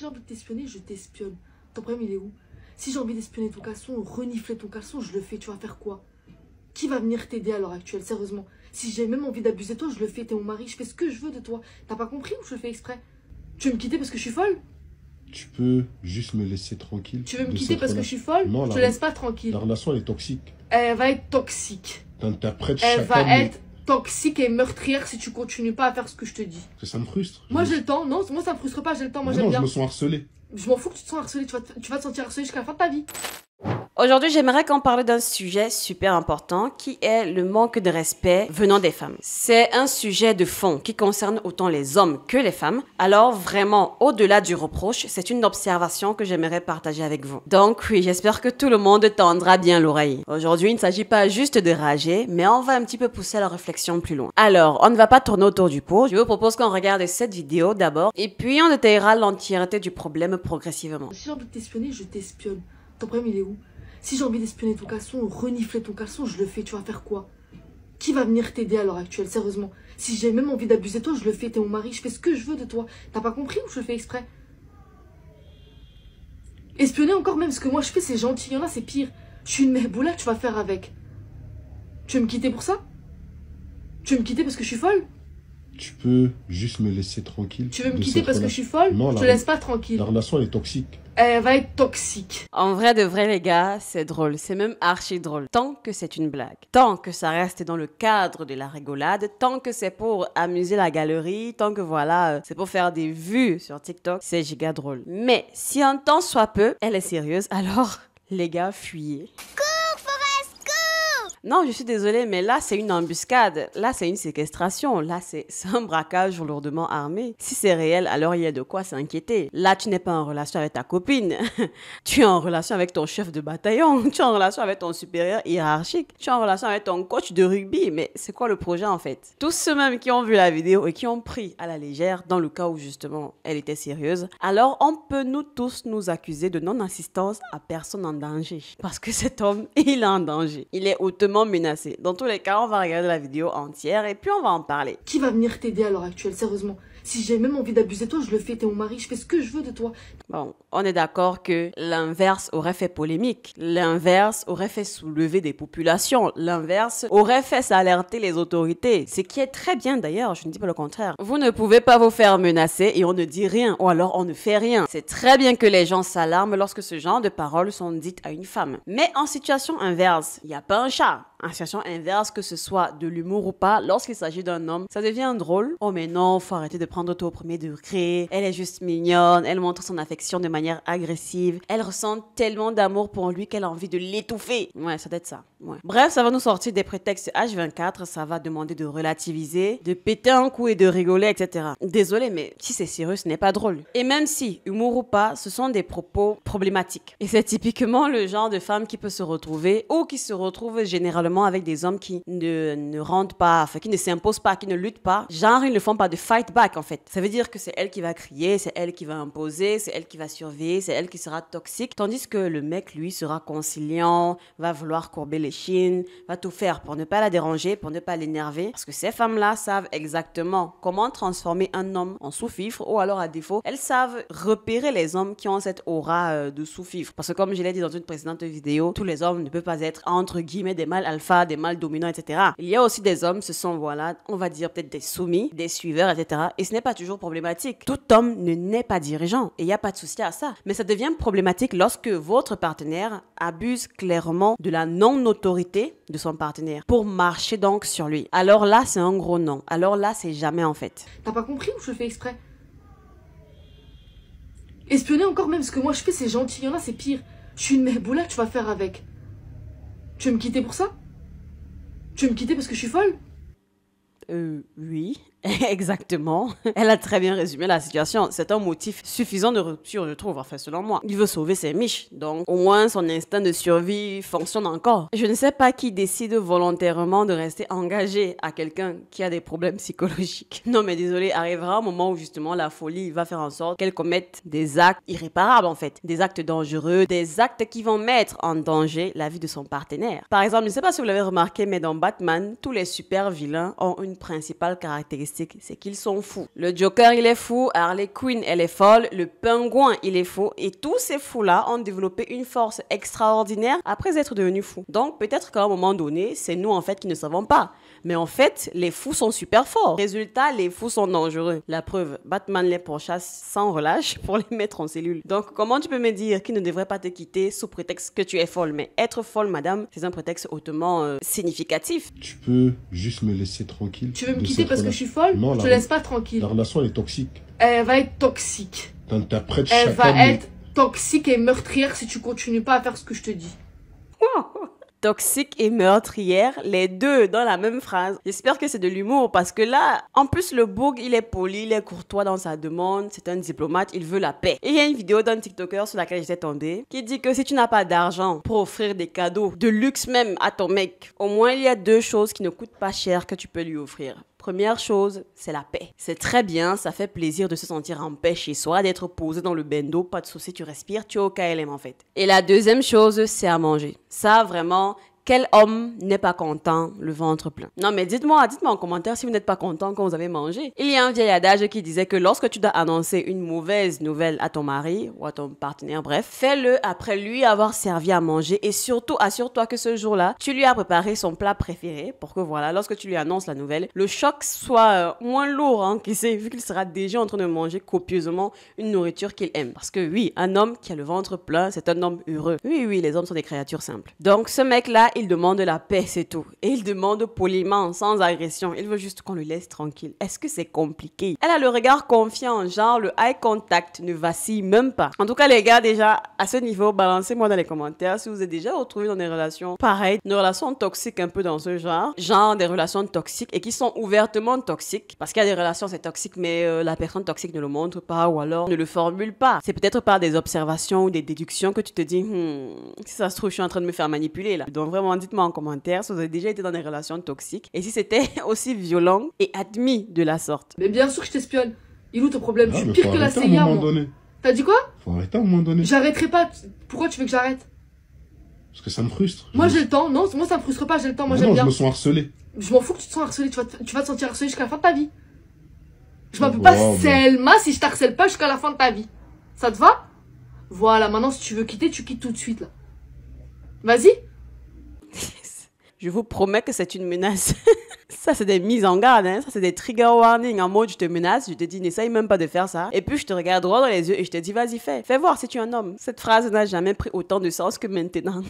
j'ai envie de t'espionner, je t'espionne. Ton problème, il est où? Si j'ai envie d'espionner ton caleçon, renifler ton caleçon, je le fais. Tu vas faire quoi? Qui va venir t'aider à l'heure actuelle, sérieusement? Si j'ai même envie d'abuser de toi, je le fais. T'es mon mari, je fais ce que je veux de toi. T'as pas compris ou je le fais exprès? Tu veux me quitter parce que je suis folle? Tu peux juste me laisser tranquille. Tu veux me quitter parce que je suis folle? Non, je te laisse pas tranquille. La relation, elle est toxique. Elle va être toxique. T'interprètes Elle chacun va être toxique et meurtrière si tu continues pas à faire ce que je te dis. Ça me frustre. Moi, j'ai le temps. Non, moi, ça me frustre pas. J'ai le temps. Moi, j'aime Non, bien. je me sens harcelé. Je m'en fous que tu te sens harcelé. Tu vas te sentir harcelé jusqu'à la fin de ta vie. Aujourd'hui, j'aimerais qu'on parle d'un sujet super important qui est le manque de respect venant des femmes. C'est un sujet de fond qui concerne autant les hommes que les femmes. Alors vraiment, au-delà du reproche, c'est une observation que j'aimerais partager avec vous. Donc oui, j'espère que tout le monde tendra bien l'oreille. Aujourd'hui, il ne s'agit pas juste de rager, mais on va un petit peu pousser la réflexion plus loin. Alors, on ne va pas tourner autour du pot. Je vous propose qu'on regarde cette vidéo d'abord et puis on détaillera l'entièreté du problème progressivement. Si j'ai envie de t'espionner, je t'espionne. Ton problème, il est où? Si j'ai envie d'espionner ton caleçon, renifler ton caleçon, je le fais. Tu vas faire quoi? Qui va venir t'aider à l'heure actuelle, sérieusement? Si j'ai même envie d'abuser de toi, je le fais. T'es mon mari, je fais ce que je veux de toi. T'as pas compris ou je le fais exprès? Espionner encore, même ce que moi je fais, c'est gentil. Il y en a, c'est pire. Je suis une mehboula, tu vas faire avec. Tu veux me quitter pour ça? Tu veux me quitter parce que je suis folle? Tu peux juste me laisser tranquille. Tu veux me quitter parce que je suis folle? Non, je te laisse pas tranquille. La relation, elle est toxique. Elle va être toxique. En vrai de vrai, les gars, c'est drôle. C'est même archi drôle. Tant que c'est une blague. Tant que ça reste dans le cadre de la rigolade. Tant que c'est pour amuser la galerie. Tant que voilà, c'est pour faire des vues sur TikTok. C'est giga drôle. Mais si un temps soit peu, elle est sérieuse, alors les gars, fuyez. Non, je suis désolée, mais là, c'est une embuscade. Là, c'est une séquestration. Là, c'est un braquage lourdement armé. Si c'est réel, alors il y a de quoi s'inquiéter. Là, tu n'es pas en relation avec ta copine. Tu es en relation avec ton chef de bataillon. Tu es en relation avec ton supérieur hiérarchique. Tu es en relation avec ton coach de rugby. Mais c'est quoi le projet, en fait? Tous ceux même qui ont vu la vidéo et qui ont pris à la légère, dans le cas où, justement, elle était sérieuse, alors on peut nous tous nous accuser de non-assistance à personne en danger. Parce que cet homme, il est en danger. Il est hautement menacé. Dans tous les cas, on va regarder la vidéo entière et puis on va en parler. Qui va venir t'aider à l'heure actuelle, sérieusement? Si j'ai même envie d'abuser de toi, je le fais. T'es mon mari, je fais ce que je veux de toi. Bon, on est d'accord que l'inverse aurait fait polémique. L'inverse aurait fait soulever des populations. L'inverse aurait fait s'alerter les autorités. Ce qui est très bien d'ailleurs, je ne dis pas le contraire. Vous ne pouvez pas vous faire menacer et on ne dit rien. Ou alors on ne fait rien. C'est très bien que les gens s'alarment lorsque ce genre de paroles sont dites à une femme. Mais en situation inverse, il n'y a pas un chat. En situation inverse, que ce soit de l'humour ou pas, lorsqu'il s'agit d'un homme, ça devient drôle. Oh mais non, faut arrêter de prendre tout au premier degré. Elle est juste mignonne, elle montre son affection de manière agressive. Elle ressent tellement d'amour pour lui qu'elle a envie de l'étouffer. Ouais, ça doit être ça. Ouais. Bref, ça va nous sortir des prétextes H24, ça va demander de relativiser, de péter un coup et de rigoler, etc. Désolé, mais si c'est sérieux, ce n'est pas drôle. Et même si, humour ou pas, ce sont des propos problématiques. Et c'est typiquement le genre de femme qui peut se retrouver ou qui se retrouve généralement avec des hommes qui ne rendent pas, enfin, qui ne s'imposent pas, qui ne luttent pas. Genre, ils ne font pas de fight back, en fait. Ça veut dire que c'est elle qui va crier, c'est elle qui va imposer, c'est elle qui va surveiller, c'est elle qui sera toxique. Tandis que le mec, lui, sera conciliant, va vouloir courber les chines, va tout faire pour ne pas la déranger, pour ne pas l'énerver. Parce que ces femmes-là savent exactement comment transformer un homme en sous-fifre ou alors, à défaut, elles savent repérer les hommes qui ont cette aura de sous-fifre. Parce que comme je l'ai dit dans une précédente vidéo, tous les hommes ne peuvent pas être, entre guillemets, des mâles alpha, des mâles dominants, etc. Il y a aussi des hommes, ce sont, voilà, on va dire peut-être des soumis, des suiveurs, etc. Et ce n'est pas toujours problématique. Tout homme ne naît pas dirigeant et il n'y a pas de souci à ça. Mais ça devient problématique lorsque votre partenaire abuse clairement de la non-autorité de son partenaire pour marcher donc sur lui. Alors là, c'est un gros non. Alors là, c'est jamais en fait. T'as pas compris ou je le fais exprès? Espionner encore, même ce que moi je fais, c'est gentil. Il y en a, c'est pire. Je suis une mehboula, tu vas faire avec. Tu veux me quitter pour ça? Tu veux me quitter parce que je suis folle? Oui, exactement. Elle a très bien résumé la situation. C'est un motif suffisant de rupture, je trouve, enfin, selon moi. Il veut sauver ses miches, donc au moins son instinct de survie fonctionne encore. Je ne sais pas qui décide volontairement de rester engagé à quelqu'un qui a des problèmes psychologiques. Non, mais désolé, arrivera un moment où justement la folie va faire en sorte qu'elle commette des actes irréparables, en fait. Des actes dangereux, des actes qui vont mettre en danger la vie de son partenaire. Par exemple, je ne sais pas si vous l'avez remarqué, mais dans Batman, tous les super vilains ont une principale caractéristique caractéristique, c'est qu'ils sont fous. Le Joker, il est fou, Harley Quinn, elle est folle, le Pingouin, il est fou, et tous ces fous-là ont développé une force extraordinaire après être devenus fous. Donc, peut-être qu'à un moment donné, c'est nous, en fait, qui ne savons pas. Mais en fait, les fous sont super forts. Résultat, les fous sont dangereux. La preuve, Batman les pourchasse sans relâche pour les mettre en cellule. Donc, comment tu peux me dire qu'il ne devrait pas te quitter sous prétexte que tu es folle? Mais être folle, madame, c'est un prétexte hautement significatif. Tu peux juste me laisser tranquille. Tu veux me de quitter cette parce que je relation. suis folle? Non, Je te laisse pas tranquille. La relation, elle est toxique. Elle va être toxique. T'interprètes Elle chacun va être toxique et meurtrière si tu continues pas à faire ce que je te dis. Toxique et meurtrière, les deux dans la même phrase. J'espère que c'est de l'humour parce que là, en plus le bourg, il est poli, il est courtois dans sa demande, c'est un diplomate, il veut la paix. Et il y a une vidéo d'un TikToker sur laquelle j'étais tombée qui dit que si tu n'as pas d'argent pour offrir des cadeaux, de luxe même à ton mec, au moins il y a deux choses qui ne coûtent pas cher que tu peux lui offrir. Première chose, c'est la paix. C'est très bien, ça fait plaisir de se sentir en paix chez soi, d'être posé dans le bendo, pas de souci, tu respires, tu es au KLM en fait. Et la deuxième chose, c'est à manger. Ça, vraiment, quel homme n'est pas content, le ventre plein? Non mais dites-moi en commentaire si vous n'êtes pas content quand vous avez mangé. Il y a un vieil adage qui disait que lorsque tu dois annoncer une mauvaise nouvelle à ton mari ou à ton partenaire, bref, fais-le après lui avoir servi à manger et surtout assure-toi que ce jour-là, tu lui as préparé son plat préféré pour que voilà, lorsque tu lui annonces la nouvelle, le choc soit moins lourd, hein, qui sait, vu qu'il sera déjà en train de manger copieusement une nourriture qu'il aime. Parce que oui, un homme qui a le ventre plein, c'est un homme heureux. Oui, les hommes sont des créatures simples. Donc ce mec-là, il demande la paix, c'est tout. Et il demande poliment, sans agression. Il veut juste qu'on le laisse tranquille. Est-ce que c'est compliqué? Elle a le regard confiant, genre le eye contact ne vacille même pas. En tout cas, les gars, déjà, à ce niveau, balancez-moi dans les commentaires si vous êtes déjà retrouvés dans des relations pareilles, des relations toxiques un peu dans ce genre des relations toxiques et qui sont ouvertement toxiques. Parce qu'il y a des relations, c'est toxique, mais la personne toxique ne le montre pas ou alors ne le formule pas. C'est peut-être par des observations ou des déductions que tu te dis, si ça se trouve, je suis en train de me faire manipuler là. Donc vraiment, dites-moi en commentaire si vous avez déjà été dans des relations toxiques et si c'était aussi violent et admis de la sorte. Mais bien sûr que je t'espionne. Il est où ton problème? Je suis mais pire faut que la arrêter à un CIA, moment moi. donné. T'as dit quoi? Faut arrêter à un moment donné. J'arrêterai pas. Pourquoi tu veux que j'arrête? Parce que ça me frustre. Moi j'ai le temps. Non, moi ça me frustre pas, j'ai le temps. Moi Mais j'aime non, bien. je me sens harcelé. Je m'en fous que tu te sens harcelé. Tu vas te sentir harcelé jusqu'à la fin de ta vie. Je m'appelle pas Selma si je t'harcèle pas jusqu'à la fin de ta vie. Ça te va? Voilà, maintenant si tu veux quitter, tu quittes tout de suite là. Vas-y. Je vous promets que c'est une menace. Ça, c'est des mises en garde, hein. Ça, c'est des trigger warnings. En mode, je te menace, je te dis, n'essaye même pas de faire ça. Et puis, je te regarde droit dans les yeux et je te dis, vas-y, fais. Fais voir si tu es un homme. Cette phrase n'a jamais pris autant de sens que maintenant.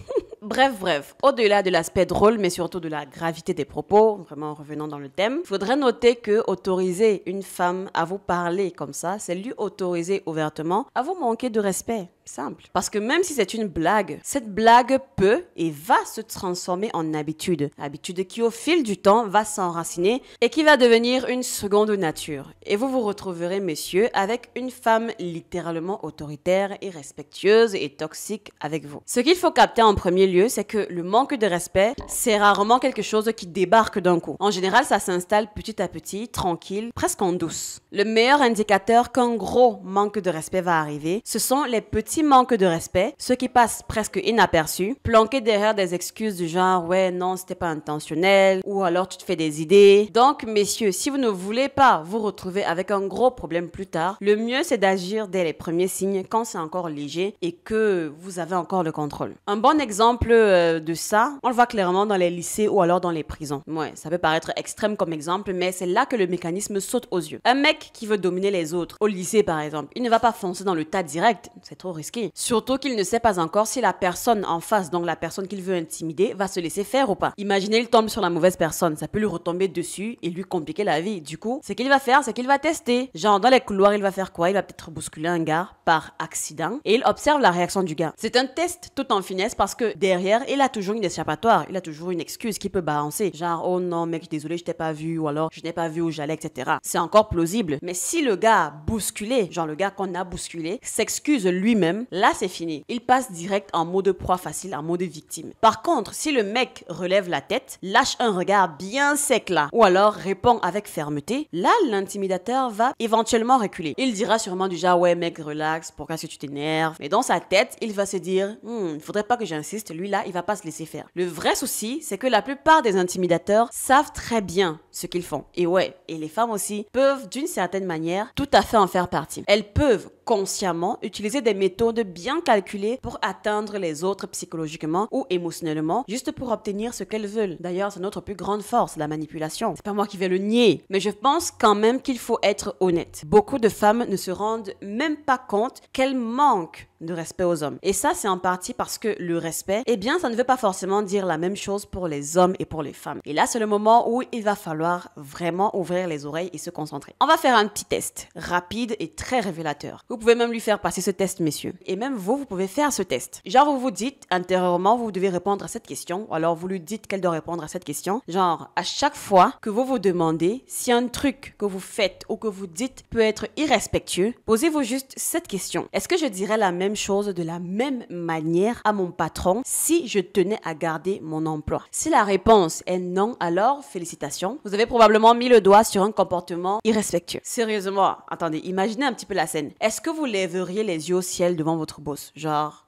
Bref. Au-delà de l'aspect drôle, mais surtout de la gravité des propos, vraiment revenant dans le thème, il faudrait noter que autoriser une femme à vous parler comme ça, c'est lui autoriser ouvertement à vous manquer de respect. Simple. Parce que même si c'est une blague, cette blague peut et va se transformer en habitude. Habitude qui, au fil du temps, va s'enraciner et qui va devenir une seconde nature. Et vous vous retrouverez, messieurs, avec une femme littéralement autoritaire, irrespectueuse et toxique avec vous. Ce qu'il faut capter en premier lieu, c'est que le manque de respect, c'est rarement quelque chose qui débarque d'un coup. En général, ça s'installe petit à petit, tranquille, presque en douce. Le meilleur indicateur qu'un gros manque de respect va arriver, ce sont les petits manques de respect, ceux qui passent presque inaperçus, planqués derrière des excuses du genre « ouais, non, c'était pas intentionnel » ou alors tu te fais des idées. Donc, messieurs, si vous ne voulez pas vous retrouver avec un gros problème plus tard, le mieux c'est d'agir dès les premiers signes quand c'est encore léger et que vous avez encore le contrôle. Un bon exemple de ça, on le voit clairement dans les lycées ou alors dans les prisons. Ouais, ça peut paraître extrême comme exemple, mais c'est là que le mécanisme saute aux yeux. Un mec qui veut dominer les autres, au lycée par exemple, il ne va pas foncer dans le tas direct, c'est trop risqué. Surtout qu'il ne sait pas encore si la personne en face, donc la personne qu'il veut intimider, va se laisser faire ou pas. Imaginez, il tombe sur la mauvaise personne, ça peut lui retomber dessus et lui compliquer la vie. Du coup, ce qu'il va faire, c'est qu'il va tester. Genre, dans les couloirs, il va faire quoi? Il va peut-être bousculer un gars par accident et il observe la réaction du gars. C'est un test tout en finesse parce que derrière, il a toujours une échappatoire, il a toujours une excuse qui peut balancer. Genre, oh non, mec, désolé, je t'ai pas vu, ou alors je n'ai pas vu où j'allais, etc. C'est encore plausible. Mais si le gars a bousculé, genre le gars qu'on a bousculé, s'excuse lui-même, là, c'est fini. Il passe direct en mode proie facile, en mode victime. Par contre, si le mec relève la tête, lâche un regard bien sec là, ou alors répond avec fermeté, là, l'intimidateur va éventuellement reculer. Il dira sûrement du genre, ouais, mec, relax, pourquoi est-ce que tu t'énerves? Mais dans sa tête, il va se dire, il faudrait pas que j'insiste, lui là, il va pas se laisser faire. Le vrai souci, c'est que la plupart des intimidateurs savent très bien ce qu'ils font. Et ouais, et les femmes aussi peuvent d'une certaine manière tout à fait en faire partie. Elles peuvent consciemment utiliser des méthodes bien calculées pour atteindre les autres psychologiquement ou émotionnellement, juste pour obtenir ce qu'elles veulent. D'ailleurs, c'est notre plus grande force, la manipulation. C'est pas moi qui vais le nier, mais je pense quand même qu'il faut être honnête. Beaucoup de femmes ne se rendent même pas compte qu'elles manquent de respect aux hommes. Et ça, c'est en partie parce que le respect, eh bien, ça ne veut pas forcément dire la même chose pour les hommes et pour les femmes. Et là, c'est le moment où il va falloir vraiment ouvrir les oreilles et se concentrer. On va faire un petit test, rapide et très révélateur. Vous pouvez même lui faire passer ce test, messieurs. Et même vous pouvez faire ce test. Genre, vous vous dites, intérieurement, vous devez répondre à cette question, ou alors vous lui dites qu'elle doit répondre à cette question. Genre, à chaque fois que vous vous demandez si un truc que vous faites ou que vous dites peut être irrespectueux, posez-vous juste cette question. Est-ce que je dirais la même chose de la même manière à mon patron si je tenais à garder mon emploi? Si la réponse est non, alors félicitations. Vous avez probablement mis le doigt sur un comportement irrespectueux. Sérieusement, attendez, imaginez un petit peu la scène. Est-ce que vous lèveriez les yeux au ciel devant votre boss? Genre...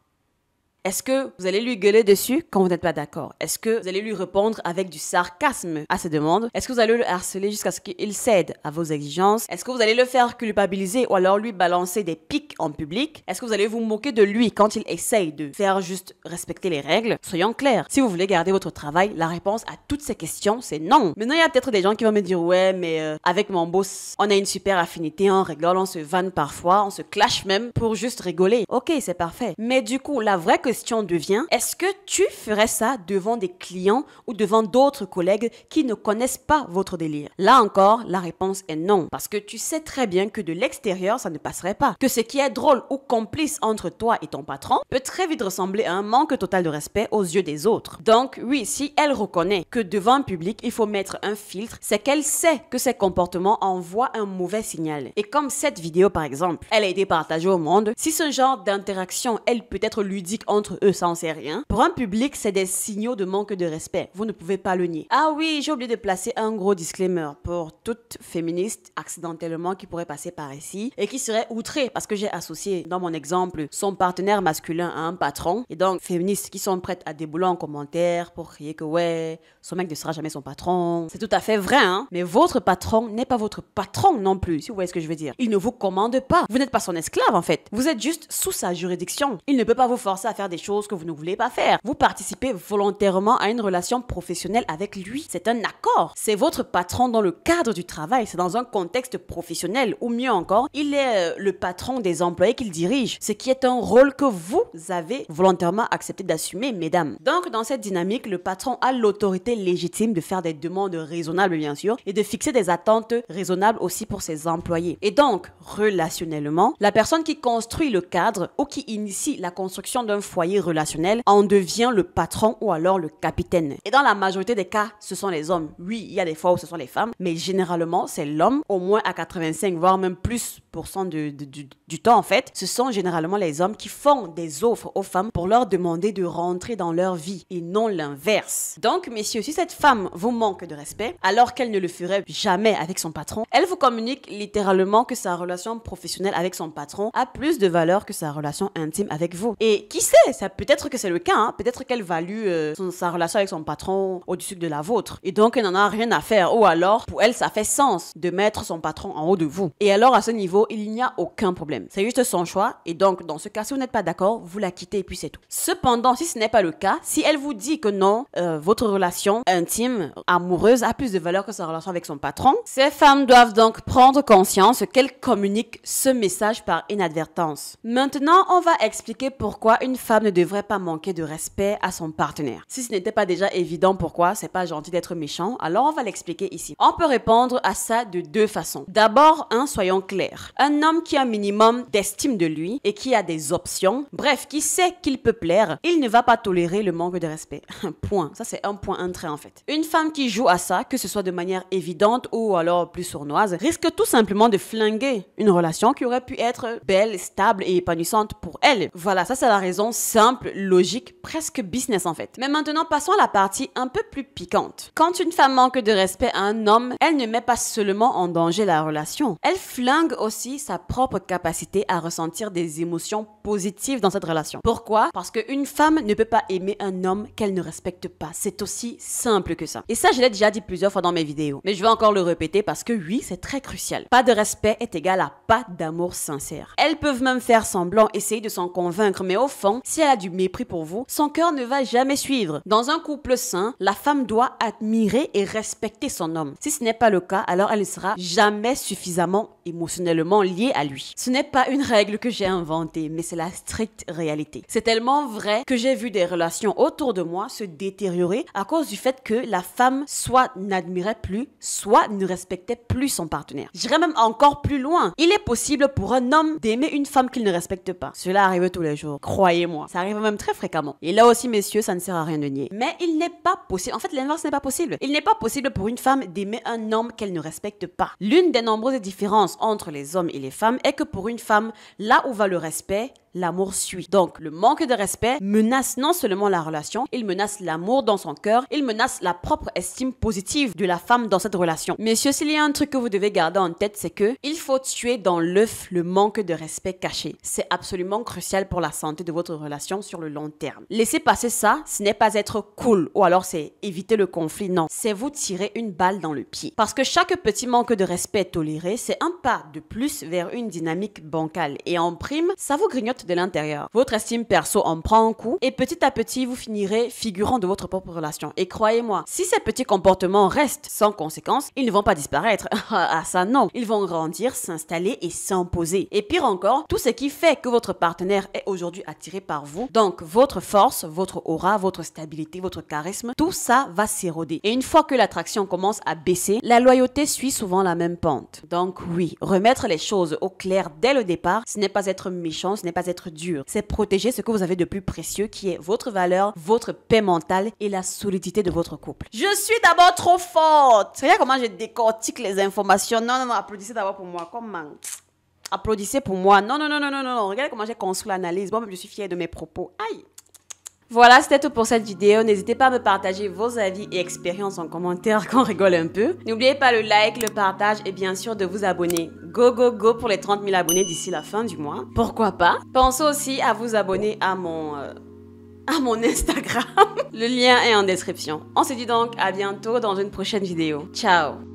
Est-ce que vous allez lui gueuler dessus quand vous n'êtes pas d'accord? Est-ce que vous allez lui répondre avec du sarcasme à ses demandes? Est-ce que vous allez le harceler jusqu'à ce qu'il cède à vos exigences? Est-ce que vous allez le faire culpabiliser ou alors lui balancer des pics en public? Est-ce que vous allez vous moquer de lui quand il essaye de faire juste respecter les règles? Soyons clairs. Si vous voulez garder votre travail, la réponse à toutes ces questions, c'est non. Maintenant, il y a peut-être des gens qui vont me dire, ouais, mais avec mon boss, on a une super affinité, on rigole, on se vanne parfois, on se clash même pour juste rigoler. Ok, c'est parfait. Mais du coup, la vraie question devient, est-ce que tu ferais ça devant des clients ou devant d'autres collègues qui ne connaissent pas votre délire? Là encore, la réponse est non, parce que tu sais très bien que de l'extérieur, ça ne passerait pas. Que ce qui est drôle ou complice entre toi et ton patron peut très vite ressembler à un manque total de respect aux yeux des autres. Donc oui, si elle reconnaît que devant un public, il faut mettre un filtre, c'est qu'elle sait que ses comportements envoient un mauvais signal. Et comme cette vidéo par exemple, elle a été partagée au monde, si ce genre d'interaction, elle peut être ludique entre eux, ça on sait rien. Pour un public, c'est des signaux de manque de respect. Vous ne pouvez pas le nier. Ah oui, j'ai oublié de placer un gros disclaimer pour toute féministe accidentellement qui pourrait passer par ici et qui serait outrée parce que j'ai associé dans mon exemple son partenaire masculin à un patron. Et donc, féministes qui sont prêtes à débouler en commentaire pour crier que ouais, son mec ne sera jamais son patron. C'est tout à fait vrai, hein. Mais votre patron n'est pas votre patron non plus, si vous voyez ce que je veux dire. Il ne vous commande pas. Vous n'êtes pas son esclave en fait. Vous êtes juste sous sa juridiction. Il ne peut pas vous forcer à faire des choses que vous ne voulez pas faire. Vous participez volontairement à une relation professionnelle avec lui. C'est un accord. C'est votre patron dans le cadre du travail. C'est dans un contexte professionnel. Ou mieux encore, il est le patron des employés qu'il dirige. Ce qui est un rôle que vous avez volontairement accepté d'assumer, mesdames. Donc, dans cette dynamique, le patron a l'autorité légitime de faire des demandes raisonnables, bien sûr, et de fixer des attentes raisonnables aussi pour ses employés. Et donc, relationnellement, la personne qui construit le cadre ou qui initie la construction d'un foyer relationnel en devient le patron ou alors le capitaine. Et dans la majorité des cas, ce sont les hommes. Oui, il y a des fois où ce sont les femmes, mais généralement, c'est l'homme, au moins à 85, voire même plus % du temps en fait. Ce sont généralement les hommes qui font des offres aux femmes pour leur demander de rentrer dans leur vie et non l'inverse. Donc, messieurs, si cette femme vous manque de respect, alors qu'elle ne le ferait jamais avec son patron, elle vous communique littéralement que sa relation professionnelle avec son patron a plus de valeur que sa relation intime avec vous. Et qui sait, ça peut-être que c'est le cas, hein? Peut-être qu'elle value sa relation avec son patron au-dessus de la vôtre. Et donc, elle n'en a rien à faire. Ou alors, pour elle, ça fait sens de mettre son patron en haut de vous. Et alors, à ce niveau, il n'y a aucun problème. C'est juste son choix. Et donc, dans ce cas, si vous n'êtes pas d'accord, vous la quittez et puis c'est tout. Cependant, si ce n'est pas le cas, si elle vous dit que non, votre relation intime, amoureuse, a plus de valeur que sa relation avec son patron, ces femmes doivent donc prendre conscience qu'elles communiquent ce message par inadvertance. Maintenant, on va expliquer pourquoi une femme ne devrait pas manquer de respect à son partenaire. Si ce n'était pas déjà évident pourquoi, c'est pas gentil d'être méchant, alors on va l'expliquer ici. On peut répondre à ça de deux façons. D'abord, soyons clairs. Un homme qui a un minimum d'estime de lui et qui a des options, bref, qui sait qu'il peut plaire, il ne va pas tolérer le manque de respect. Point. Ça, c'est un point, un trait en fait. Une femme qui joue à ça, que ce soit de manière évidente ou alors plus sournoise, risque tout simplement de flinguer une relation qui aurait pu être belle, stable et épanouissante pour elle. Voilà, ça c'est la raison simple, logique, presque business en fait. Mais maintenant, passons à la partie un peu plus piquante. Quand une femme manque de respect à un homme, elle ne met pas seulement en danger la relation, elle flingue aussi sa propre capacité à ressentir des émotions positives dans cette relation. Pourquoi? Parce qu'une femme ne peut pas aimer un homme qu'elle ne respecte pas. C'est aussi simple que ça. Et ça, je l'ai déjà dit plusieurs fois dans mes vidéos. Mais je vais encore le répéter parce que oui, c'est très crucial. Pas de respect est égal à pas d'amour sincère. Elles peuvent même faire semblant, essayer de s'en convaincre, mais au fond, si elle a du mépris pour vous, son cœur ne va jamais suivre. Dans un couple sain, la femme doit admirer et respecter son homme. Si ce n'est pas le cas, alors elle ne sera jamais suffisamment émotionnellement liée à lui. Ce n'est pas une règle que j'ai inventée, mais c'est la stricte réalité. C'est tellement vrai que j'ai vu des relations autour de moi se détériorer à cause du fait que la femme soit n'admirait plus, soit ne respectait plus son partenaire. J'irais même encore plus loin. Il est possible pour un homme d'aimer une femme qu'il ne respecte pas. Cela arrive tous les jours. Croyez-moi. Ça arrive même très fréquemment. Et là aussi, messieurs, ça ne sert à rien de nier. Mais il n'est pas possible. En fait, l'inverse n'est pas possible. Il n'est pas possible pour une femme d'aimer un homme qu'elle ne respecte pas. L'une des nombreuses différences entre les hommes et les femmes est que pour une femme, là où va le respect, l'amour suit. Donc, le manque de respect menace non seulement la relation, il menace l'amour dans son cœur, il menace la propre estime positive de la femme dans cette relation. Messieurs, s'il y a un truc que vous devez garder en tête, c'est que il faut tuer dans l'œuf le manque de respect caché. C'est absolument crucial pour la santé de votre relation sur le long terme. Laisser passer ça, ce n'est pas être cool, ou alors c'est éviter le conflit, non. C'est vous tirer une balle dans le pied. Parce que chaque petit manque de respect toléré, c'est un pas de plus vers une dynamique bancale. Et en prime, ça vous grignote de l'intérieur. Votre estime perso en prend un coup et petit à petit, vous finirez figurant de votre propre relation. Et croyez-moi, si ces petits comportements restent sans conséquence, ils ne vont pas disparaître. Ah ça non. Ils vont grandir, s'installer et s'imposer. Et pire encore, tout ce qui fait que votre partenaire est aujourd'hui attiré par vous, donc votre force, votre aura, votre stabilité, votre charisme, tout ça va s'éroder. Et une fois que l'attraction commence à baisser, la loyauté suit souvent la même pente. Donc oui, remettre les choses au clair dès le départ, ce n'est pas être méchant, ce n'est pas être dur. C'est protéger ce que vous avez de plus précieux qui est votre valeur, votre paix mentale et la solidité de votre couple. Je suis d'abord trop forte. Regarde comment je décortique les informations. Non, applaudissez d'abord pour moi. Comment? Applaudissez pour moi. Non. Regardez comment j'ai construit l'analyse. Moi-même, je suis fière de mes propos. Aïe. Voilà, c'était tout pour cette vidéo. N'hésitez pas à me partager vos avis et expériences en commentaire qu'on rigole un peu. N'oubliez pas le like, le partage et bien sûr de vous abonner. Go pour les 30 000 abonnés d'ici la fin du mois. Pourquoi pas? Pensez aussi à vous abonner à mon Instagram. Le lien est en description. On se dit donc à bientôt dans une prochaine vidéo. Ciao!